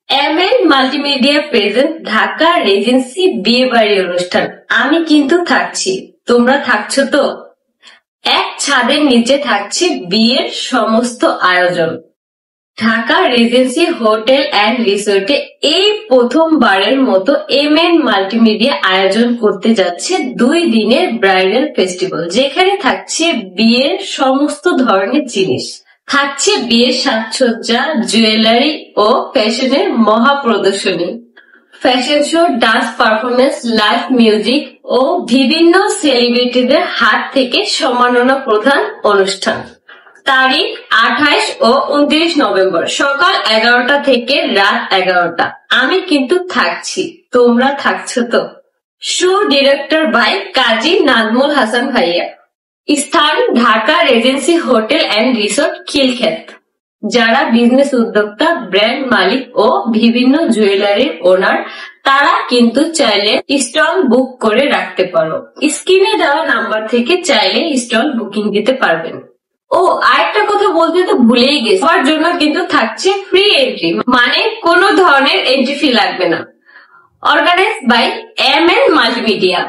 MN multimedia present Dhaka Regency বিয়ে বাড়ি অনুষ্ঠান। আমি কিন্তু থাকছি, তোমরা থাকছো তো? এক ছাদের নিচে থাকছে বিয়ের সমস্ত আয়োজন। ঢাকা রেজেন্সি হোটেল অ্যান্ড রিসোর্টে এই প্রথমবারের মতো এমএন মাল্টিমিডিয়া আয়োজন করতে যাচ্ছে 2 দিনের ব্রাইডাল ফেস্টিভ্যাল, যেখানে থাকছে বিয়ের সমস্ত ধরনের জিনিস, থাকছে বিয়ের সাজসজ্জা, জুয়েলারি ও ফ্যাশনের মহা প্রদর্শনী, fashion show, dance performance, live music ও বিভিন্ন সেলিব্রিটিদের হাত থেকে সম্মাননা প্রদান অনুষ্ঠান। তারিখ 28 ও 29 নভেম্বর, সকাল 11টা থেকে রাত 11টা। আমি কিন্তু থাকছি, তোমরা থাকছো তো? শো ডিরেক্টর বাই কাজী নাজমুল হাসান ভাইয়া। স্থান Dhaka Regency hotel and resort, Khilkhet. যারা বিজনেস উদ্যোক্তা, ব্র্যান্ড মালিক ও বিভিন্ন জুয়েলারির ওনার, তারা কিন্তু চাইলে স্টল বুক করে রাখতে পারো। স্ক্রিনে দেওয়া নাম্বার থেকে চাইলে স্টল বুকিং দিতে পারবেন। ও আরেকটা কথা বলতে তো ভুলেই গেছি, সবার জন্য কিন্তু থাকছে ফ্রি এন্ট্রি, মানে কোনো ধরনের এন্ট্রি ফি লাগবে না। Organised by MN multimedia.